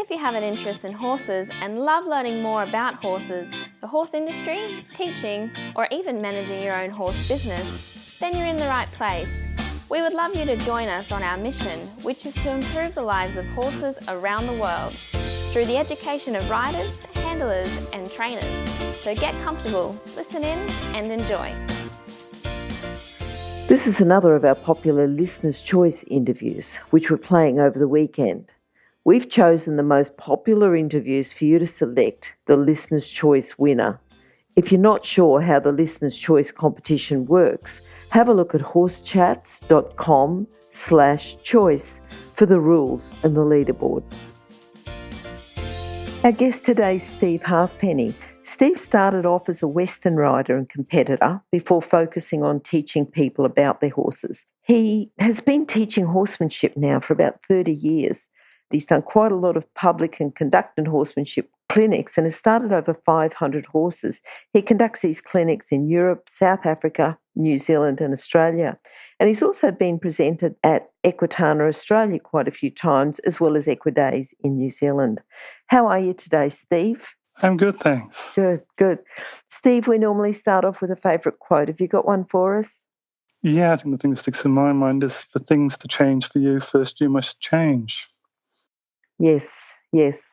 If you have an interest in horses and love learning more about horses, the horse industry, teaching, or even managing your own horse business, then you're in the right place. We would love you to join us on our mission, which is to improve the lives of horses around the world through the education of riders, handlers, and trainers. So get comfortable, listen in, and enjoy. This is another of our popular Listener's Choice interviews, which we're playing over the weekend. We've chosen the most popular interviews for you to select the Listener's Choice winner. If you're not sure how the Listener's Choice competition works, have a look at horsechats.com/choice for the rules and the leaderboard. Our guest today is Steve Halfpenny. Steve started off as a Western rider and competitor before focusing on teaching people about their horses. He has been teaching horsemanship now for about 30 years. He's done quite a lot of public and conducted horsemanship clinics and has started over 500 horses. He conducts these clinics in Europe, South Africa, New Zealand and Australia. And he's also been presented at Equitana Australia quite a few times, as well as Equidays in New Zealand. How are you today, Steve? I'm good, thanks. Good. Steve, we normally start off with a favourite quote. Have you got one for us? Yeah, I think the thing that sticks in my mind is, for things to change for you, first you must change. Yes.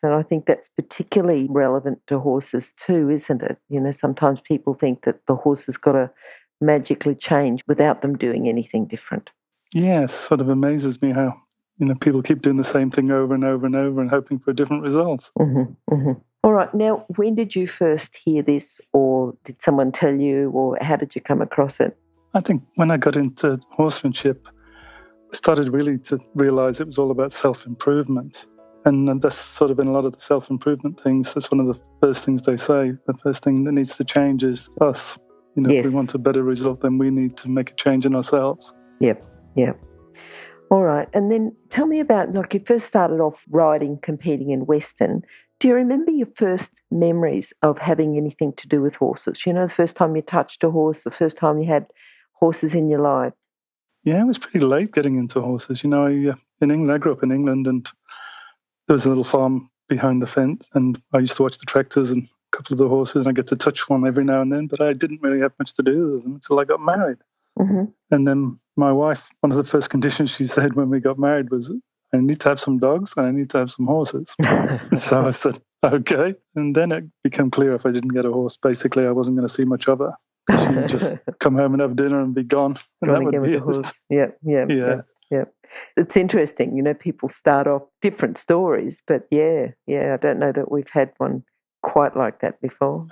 And I think that's particularly relevant to horses too, isn't it? You know, sometimes people think that the horse has got to magically change without them doing anything different. Yeah, it sort of amazes me how, people keep doing the same thing over and over and over and hoping for different results. Mm-hmm. All right. Now, when did you first hear this, or did someone tell you, or how did you come across it? I think when I got into horsemanship, I started really to realise it was all about self-improvement. And that's sort of in a lot of the self-improvement things. That's one of the first things they say. The first thing that needs to change is us. Yes. If we want a better result, then we need to make a change in ourselves. Yep. All right. And then tell me about, you first started off riding, competing in Western. Do you remember your first memories of having anything to do with horses? The first time you touched a horse, the first time you had horses in your life? Yeah, it was pretty late getting into horses. I grew up in England, and there was a little farm behind the fence, and I used to watch the tractors and a couple of the horses, and I get to touch one every now and then, but I didn't really have much to do with them until I got married. Mm-hmm. And then my wife, one of the first conditions she said when we got married was, I need to have some dogs and I need to have some horses. So I said, okay. And then it became clear if I didn't get a horse, basically I wasn't going to see much of her. She'd just come home and have dinner and be gone. And that would be it. Yeah. It's interesting, people start off different stories, but I don't know that we've had one quite like that before.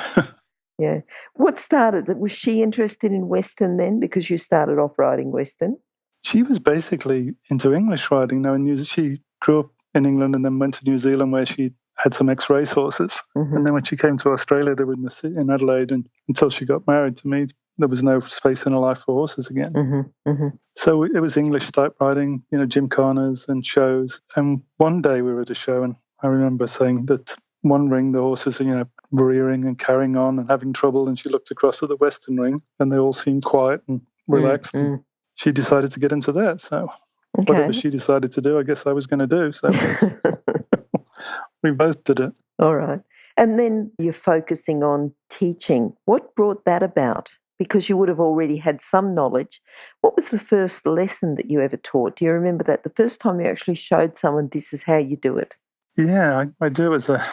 Yeah. What started that? Was she interested in Western then, because you started off riding Western? She was basically into English riding. She grew up in England and then went to New Zealand, where she had some ex-race horses. Mm-hmm. And then when she came to Australia, they were in the city in Adelaide, and until she got married to me, there was no space in her life for horses again. Mm-hmm. So it was English type riding, gymkhanas and shows. And one day we were at a show, and I remember saying that one ring, the horses are, rearing and carrying on and having trouble. And she looked across at the Western ring, and they all seemed quiet and relaxed. Mm-hmm. And she decided to get into that. So whatever she decided to do, I guess I was going to do. So we both did it. All right. And then you're focusing on teaching. What brought that about? Because you would have already had some knowledge. What was the first lesson that you ever taught? Do you remember that? The first time you actually showed someone this is how you do it? Yeah, I do as a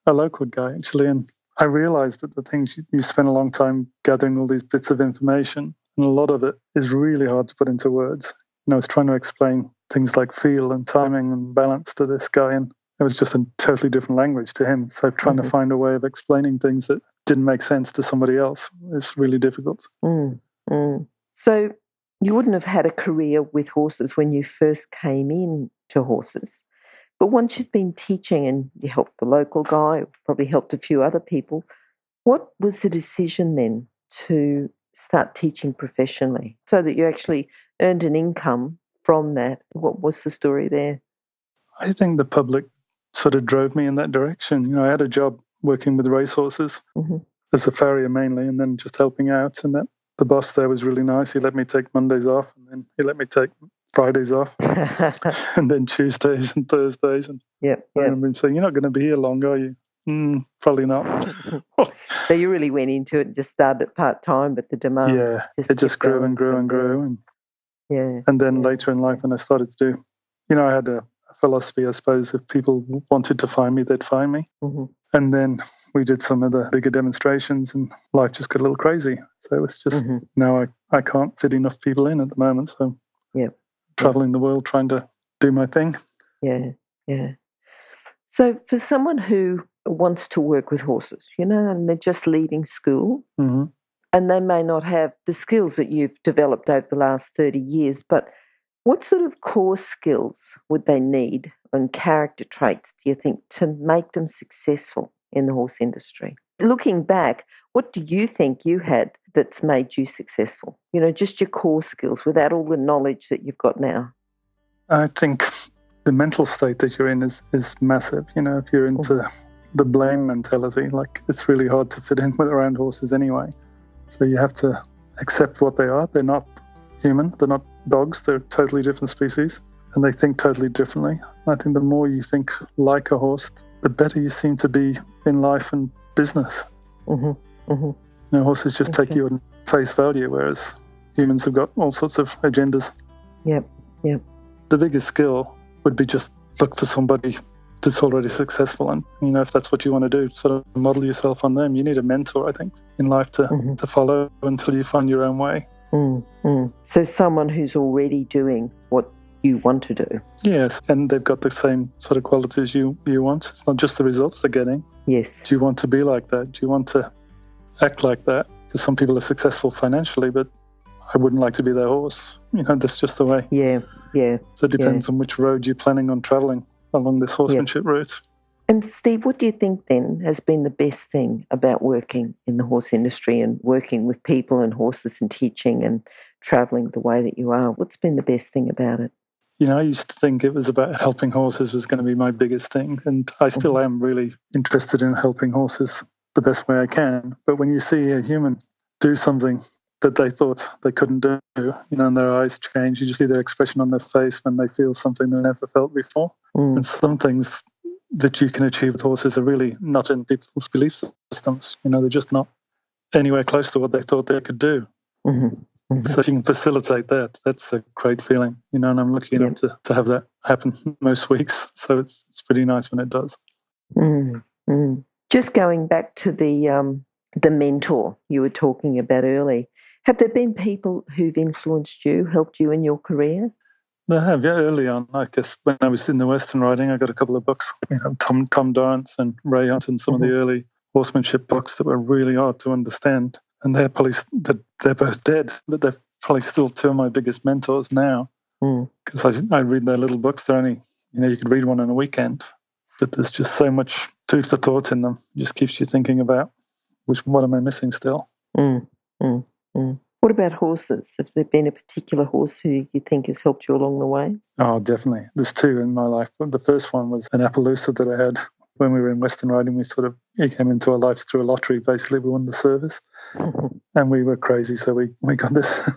local guy, actually. And I realised that the things you spend a long time gathering all these bits of information, and a lot of it is really hard to put into words. I was trying to explain things like feel and timing and balance to this guy, and it was just a totally different language to him. So trying to find a way of explaining things that didn't make sense to somebody else is really difficult. So you wouldn't have had a career with horses when you first came in to horses. But once you'd been teaching and you helped the local guy, probably helped a few other people, what was the decision then to start teaching professionally so that you actually earned an income from that? What was the story there? I think the public sort of drove me in that direction. I had a job working with racehorses as a farrier mainly, and then just helping out. And that the boss there was really nice. He let me take Mondays off, and then he let me take Fridays off, and then Tuesdays and Thursdays. And I remember him saying, "You're not going to be here long, are you?" Probably not. So you really went into it and just started part-time, but the demand it just grew and grew and grew. And then later in life, when I started to do, I had a philosophy, I suppose, if people wanted to find me, they'd find me. Mm-hmm. And then we did some of the bigger demonstrations and life just got a little crazy. So it's just now I can't fit enough people in at the moment. So traveling the world trying to do my thing. Yeah. So for someone who wants to work with horses, and they're just leaving school, and they may not have the skills that you've developed over the last 30 years, but what sort of core skills would they need and character traits, do you think, to make them successful in the horse industry? Looking back, what do you think you had that's made you successful? Just your core skills without all the knowledge that you've got now. I think the mental state that you're in is massive. If you're into the blame mentality, like it's really hard to fit in with around horses anyway. So you have to accept what they are. They're not human. They're not dogs. They're totally different species and they think totally differently. I think the more you think like a horse, the better you seem to be in life and business. Horses just take you on face value, whereas humans have got all sorts of agendas. Yep. The biggest skill would be just look for somebody that's already successful, and if that's what you want to do, sort of model yourself on them. You need a mentor, I think, in life to follow until you find your own way. So someone who's already doing what you want to do. Yes, and they've got the same sort of qualities you want. It's not just the results they're getting. Yes. Do you want to be like that? Do you want to act like that? Because some people are successful financially, but I wouldn't like to be their horse. That's just the way. Yeah. So it depends on which road you're planning on travelling along this horsemanship route. And Steve, what do you think then has been the best thing about working in the horse industry and working with people and horses and teaching and travelling the way that you are? What's been the best thing about it? I used to think it was about helping horses was going to be my biggest thing. And I still am really interested in helping horses the best way I can. But when you see a human do something that they thought they couldn't do, and their eyes change, you just see their expression on their face when they feel something they never felt before. And some things that you can achieve with horses are really not in people's belief systems. They're just not anywhere close to what they thought they could do. So if you can facilitate that, that's a great feeling, and I'm lucky enough to have that happen most weeks. So it's pretty nice when it does. Just going back to the mentor you were talking about early, have there been people who've influenced you, helped you in your career? They have, early on. I guess when I was in the Western riding, I got a couple of books, Tom Dance and Ray Hunt and some of the early horsemanship books that were really hard to understand. And they're both dead, but they're probably still two of my biggest mentors now. Because I read their little books. They're only, you could read one in a weekend, but there's just so much food for thought in them. It just keeps you thinking about what am I missing still. What about horses? Has there been a particular horse who you think has helped you along the way? Oh, definitely. There's two in my life. The first one was an Appaloosa that I had when we were in Western riding. He came into our life through a lottery. Basically, we won the service, and we were crazy. So we got this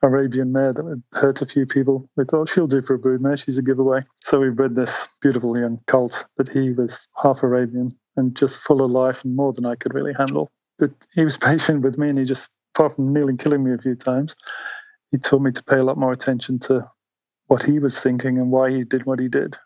Arabian mare that would hurt a few people. We thought she'll do for a broodmare. She's a giveaway. So we bred this beautiful young colt, but he was half Arabian and just full of life and more than I could really handle. But he was patient with me, and he just, apart from nearly killing me a few times, he taught me to pay a lot more attention to what he was thinking and why he did what he did.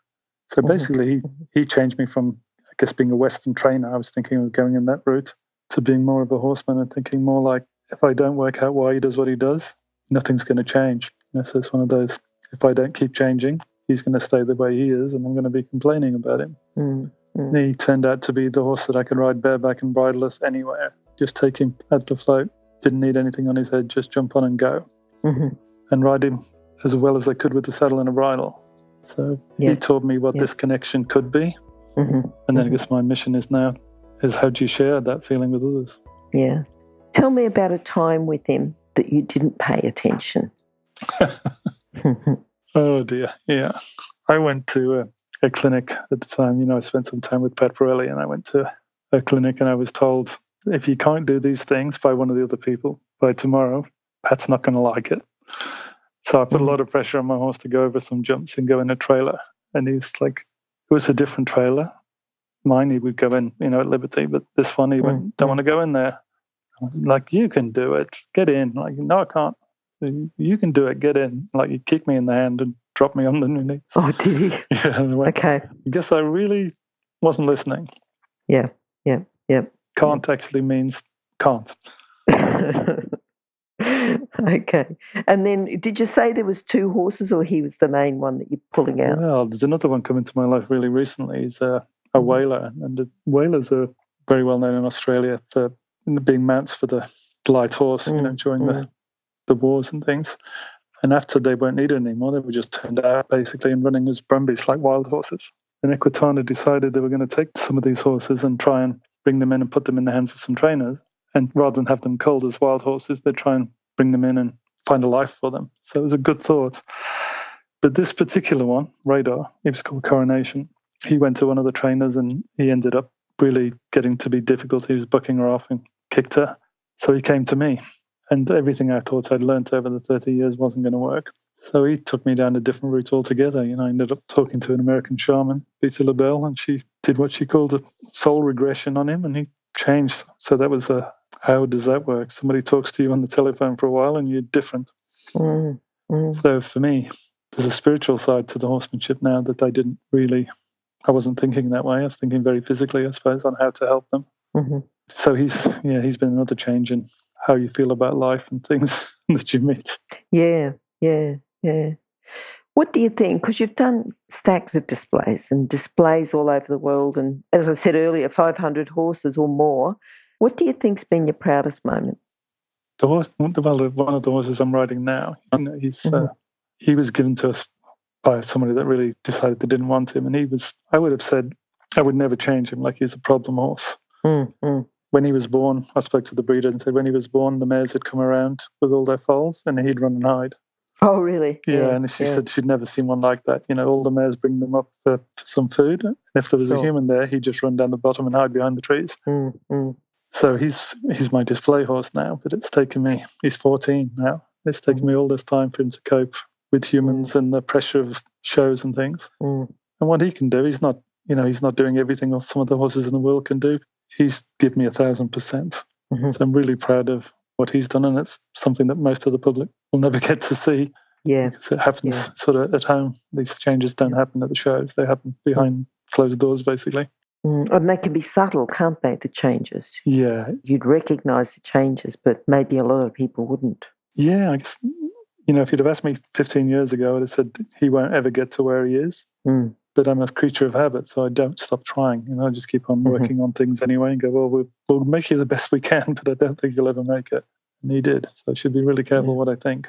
So basically, he changed me from, I guess, being a Western trainer. I was thinking of going in that route to being more of a horseman and thinking more like, if I don't work out why he does what he does, nothing's going to change. So it's one of those, if I don't keep changing, he's going to stay the way he is and I'm going to be complaining about him. And he turned out to be the horse that I could ride bareback and bridleless anywhere. Just take him at the float. Didn't need anything on his head, just jump on and go. And ride him as well as I could with the saddle and a bridle. So he taught me what this connection could be. And then I guess my mission is how do you share that feeling with others? Yeah. Tell me about a time with him that you didn't pay attention. Oh dear, yeah. I went to a clinic at the time. I spent some time with Pat Pirelli, and I went to a clinic and I was told, if you can't do these things by one of the other people by tomorrow, Pat's not going to like it. So I put a lot of pressure on my horse to go over some jumps and go in a trailer. And he was like, it was a different trailer. Mine, he would go in, at liberty, but this one, he went, don't want to go in there. Like, you can do it. Get in. Like, no, I can't. You can do it. Get in. Like, he kicked me in the hand and dropped me on the knees. Oh, did he? Yeah. Okay. I guess I really wasn't listening. Yeah. Can't actually means can't. Okay. And then did you say there was 2 horses, or he was the main one that you're pulling out? Well, there's another one come into my life really recently. He's a whaler. And the whalers are very well known in Australia for being mounts for the light horse, during the wars and things. And after they weren't needed anymore, they were just turned out basically and running as brumbies like wild horses. And Equitana decided they were going to take some of these horses and try and bring them in and put them in the hands of some trainers. And rather than have them culled as wild horses, they try and bring them in and find a life for them. So it was a good thought. But this particular one, Radar, he was called Coronation. He went to one of the trainers and he ended up really getting to be difficult. He was bucking her off and kicked her. So he came to me. And everything I thought I'd learnt over the 30 years wasn't going to work. So he took me down a different route altogether. I ended up talking to an American shaman, Peter LaBelle, and she did what she called a soul regression on him, and he changed. So that was how does that work? Somebody talks to you on the telephone for a while and you're different. So for me, there's a spiritual side to the horsemanship now that I wasn't thinking that way. I was thinking very physically, I suppose, on how to help them. So he's been another change in how you feel about life and things that you meet. Yeah. What do you think? Because you've done stacks of displays and displays all over the world, and as I said earlier, 500 horses or more. What do you think's been your proudest moment? The horse, one of the horses I'm riding now, he was given to us by somebody that really decided they didn't want him, and I would have said I would never change him. Like, he's a problem horse. When he was born, I spoke to the breeder and said when he was born, the mares had come around with all their foals and he'd run and hide. Oh, really? Yeah, and she said she'd never seen one like that. All the mares bring them up for some food. And if there was a human there, he'd just run down the bottom and hide behind the trees. So he's my display horse now, but it's taken me, he's 14 now. It's taken me all this time for him to cope with humans and the pressure of shows and things. And what he can do, he's not doing everything some of the horses in the world can do. He's given me 1,000%. So I'm really proud of what he's done, and it's something that most of the public will never get to see. Yeah, because it happens sort of at home. These changes don't happen at the shows; they happen behind closed doors, basically. And they can be subtle, can't they? The changes. Yeah, you'd recognise the changes, but maybe a lot of people wouldn't. Yeah, I guess, if you'd have asked me 15 years ago, I'd have said he won't ever get to where he is. But I'm a creature of habit, so I don't stop trying. I just keep on working on things anyway and go, well, we'll make you the best we can, but I don't think you'll ever make it. And he did. So I should be really careful what I think.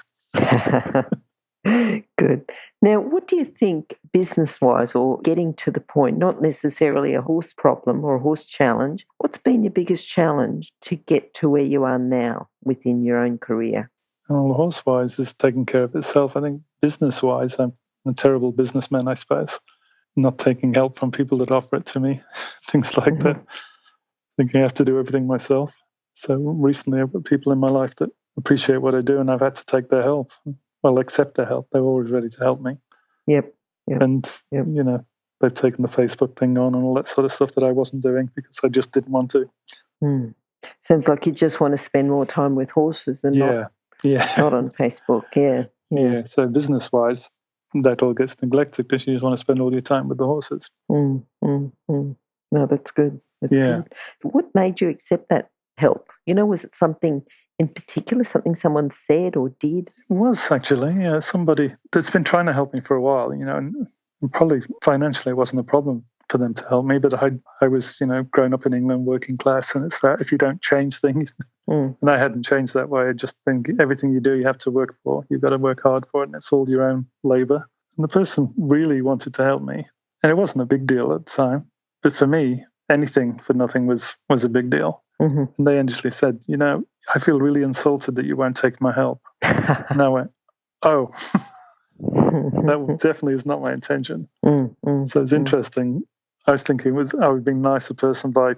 Good. Now, what do you think business-wise, or getting to the point, not necessarily a horse problem or a horse challenge, what's been your biggest challenge to get to where you are now within your own career? Well, horse-wise is taking care of itself. I think business-wise, I'm a terrible businessman, I suppose. Not taking help from people that offer it to me, things like that. Thinking I have to do everything myself. So recently I've got people in my life that appreciate what I do, and I've had to take their help. Well, accept their help. They're always ready to help me. And, they've taken the Facebook thing on and all that sort of stuff that I wasn't doing because I just didn't want to. Sounds like you just want to spend more time with horses and not on Facebook. Yeah. So business-wise, that all gets neglected because you just want to spend all your time with the horses. No, that's good. That's good. What made you accept that help? Was it something in particular, something someone said or did? It was actually, somebody that's been trying to help me for a while, and probably financially it wasn't a problem for them to help me, but I was, growing up in England, working class, and it's that if you don't change things, and I hadn't changed that way, I just think everything you do, you have to work for. You've got to work hard for it, and it's all your own labour. And the person really wanted to help me, and it wasn't a big deal at the time, but for me, anything for nothing was a big deal. And they initially said, I feel really insulted that you won't take my help. And I went, oh, that definitely is not my intention. So it's interesting. I was thinking I was being a nicer person by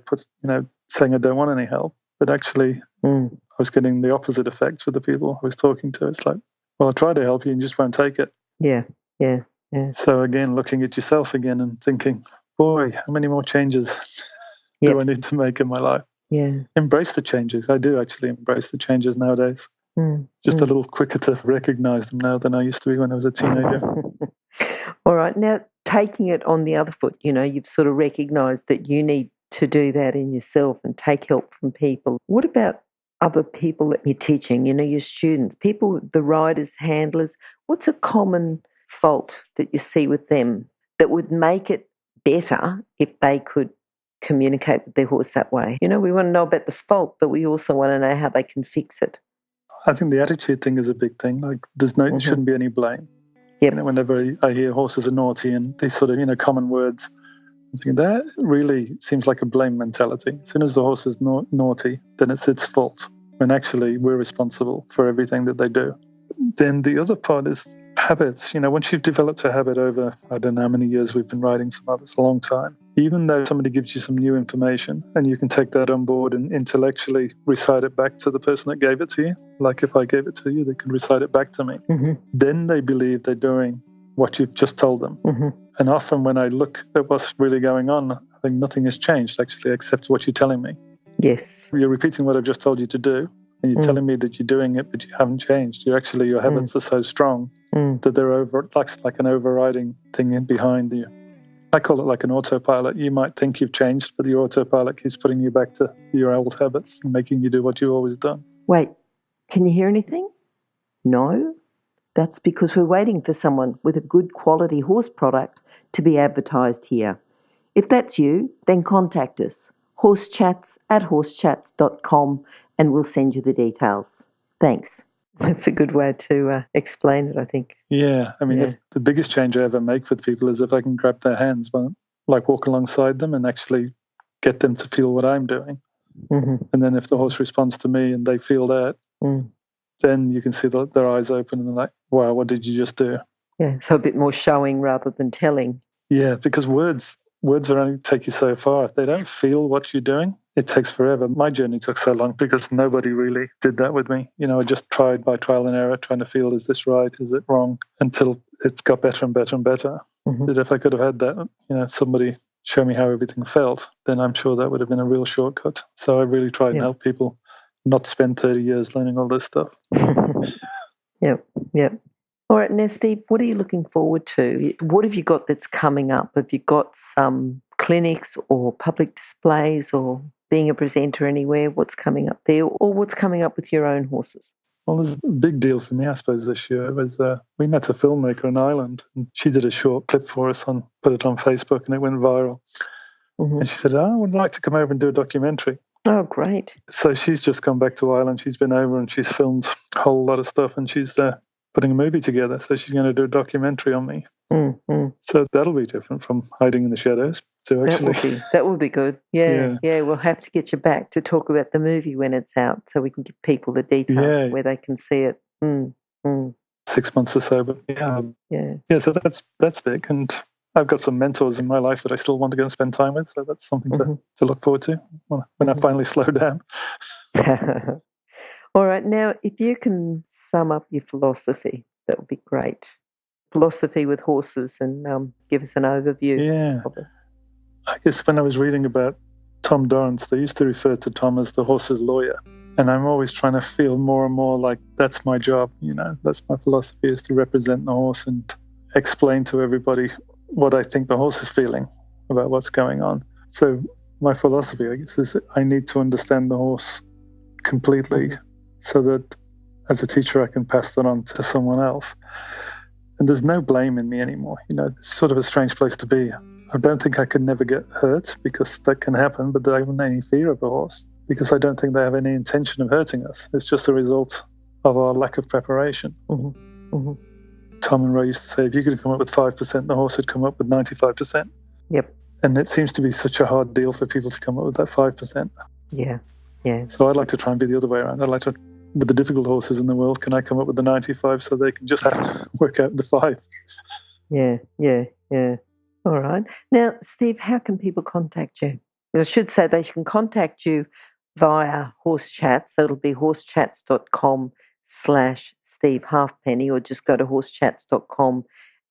saying I don't want any help, but actually I was getting the opposite effects with the people I was talking to. It's like, Well, I try to help you and just won't take it. Yeah, yeah, yeah. So again, looking at yourself again and thinking, boy, how many more changes do I need to make in my life? Yeah. Embrace the changes. I do actually embrace the changes nowadays. Just a little quicker to recognize them now than I used to be when I was a teenager. All right. Now, taking it on the other foot, you've sort of recognized that you need to do that in yourself and take help from people. What about other people that you're teaching, your students, people, the riders, handlers? What's a common fault that you see with them that would make it better if they could communicate with their horse that way? We want to know about the fault, but we also want to know how they can fix it. I think the attitude thing is a big thing. Like, shouldn't be any blame. Yep. Whenever I hear horses are naughty and these sort of, common words, I think that really seems like a blame mentality. As soon as the horse is naughty, then it's its fault, when actually we're responsible for everything that they do. Then the other part is habits. Once you've developed a habit over, I don't know how many years we've been riding some others, a long time, even though somebody gives you some new information and you can take that on board and intellectually recite it back to the person that gave it to you, like if I gave it to you, they can recite it back to me. Then they believe they're doing what you've just told them. And often when I look at what's really going on, I think nothing has changed actually, except what you're telling me. Yes. You're repeating what I've just told you to do. And you're telling me that you're doing it, but you haven't changed. Your habits are so strong that they're like an overriding thing in behind you. I call it like an autopilot. You might think you've changed, but the autopilot keeps putting you back to your old habits and making you do what you've always done. Wait, can you hear anything? No? That's because we're waiting for someone with a good quality horse product to be advertised here. If that's you, then contact us, horsechats@horsechats.com, and we'll send you the details. Thanks. That's a good way to explain it, I think. Yeah, if the biggest change I ever make with people is if I can grab their hands, like walk alongside them and actually get them to feel what I'm doing. And then if the horse responds to me and they feel that, then you can see their eyes open and they're like, wow, what did you just do? Yeah, so a bit more showing rather than telling. Yeah, because words will only take you so far. If they don't feel what you're doing, it takes forever. My journey took so long because nobody really did that with me. I just tried by trial and error, trying to feel, is this right? Is it wrong? Until it got better and better and better. But if I could have had that, somebody show me how everything felt, then I'm sure that would have been a real shortcut. So I really tried and help people not spend 30 years learning all this stuff. Yep. All right, now, Steve, what are you looking forward to? What have you got that's coming up? Have you got some clinics or public displays or being a presenter anywhere? What's coming up there, or what's coming up with your own horses? Well, there's a big deal for me, I suppose, this year. Was we met a filmmaker in Ireland, and she did a short clip for us put it on Facebook, and it went viral. And she said, I would like to come over and do a documentary. Oh, great. So she's just come back to Ireland. She's been over and she's filmed a whole lot of stuff, and she's putting a movie together. So she's going to do a documentary on me. So that'll be different from hiding in the shadows. So actually, that will be good. Yeah. We'll have to get you back to talk about the movie when it's out, so we can give people the details where they can see it. 6 months or so, but So that's big, and I've got some mentors in my life that I still want to go and spend time with. So that's something to look forward to when I finally slow down. All right. Now, if you can sum up your philosophy, that would be great. Philosophy with horses, and give us an overview of it. I guess when I was reading about Tom Dorrance, they used to refer to Tom as the horse's lawyer. And I'm always trying to feel more and more like that's my job. That's my philosophy, is to represent the horse and explain to everybody what I think the horse is feeling about what's going on. So my philosophy, I guess, is that I need to understand the horse completely so that as a teacher I can pass that on to someone else. And there's no blame in me anymore. It's sort of a strange place to be. I don't think I could never get hurt, because that can happen, but I haven't any fear of the horse, because I don't think they have any intention of hurting us. It's just a result of our lack of preparation. Tom and Ray used to say, if you could come up with 5%, the horse would come up with 95%. Yep. And it seems to be such a hard deal for people to come up with that 5%. Yeah. So I'd like to try and be the other way around. I'd like to, with the difficult horses in the world, can I come up with the 95 so they can just have to work out the 5? Yeah. All right. Now, Steve, how can people contact you? I should say they can contact you via Horse Chats. So it'll be horsechats.com horsechats.com/Steve Halfpenny, or just go to horsechats.com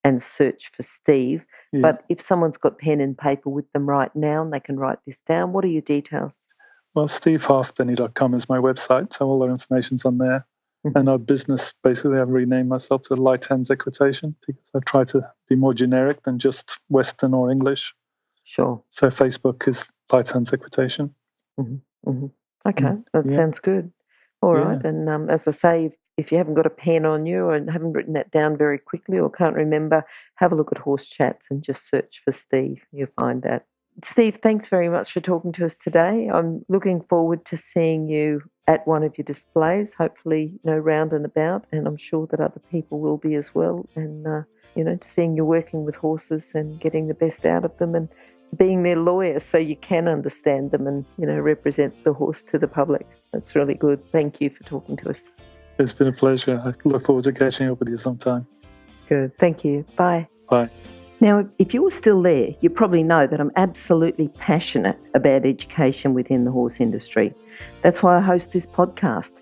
and search for Steve. Yeah. But if someone's got pen and paper with them right now and they can write this down, what are your details? Well, stevehalfpenny.com is my website, so all our information's on there. Mm-hmm. And our business, basically, I've renamed myself to Light Hands Equitation because I try to be more generic than just Western or English. Sure. So Facebook is Light Hands Equitation. Mm-hmm. Mm-hmm. Okay, that sounds good. All right, and as I say, if you haven't got a pen on you or haven't written that down very quickly or can't remember, have a look at Horse Chats and just search for Steve. You'll find that. Steve, thanks very much for talking to us today. I'm looking forward to seeing you at one of your displays, hopefully, round and about, and I'm sure that other people will be as well. And, to seeing you working with horses and getting the best out of them and being their lawyer so you can understand them and, represent the horse to the public. That's really good. Thank you for talking to us. It's been a pleasure. I look forward to catching up with you sometime. Good. Thank you. Bye. Bye. Now, if you're still there, you probably know that I'm absolutely passionate about education within the horse industry. That's why I host this podcast.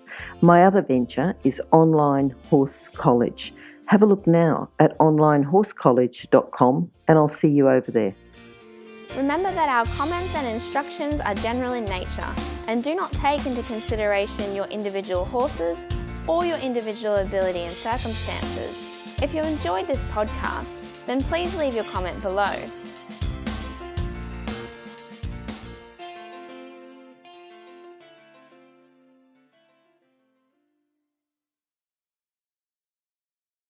My other venture is Online Horse College. Have a look now at onlinehorsecollege.com and I'll see you over there. Remember that our comments and instructions are general in nature and do not take into consideration your individual horses or your individual ability and circumstances. If you enjoyed this podcast, then please leave your comment below.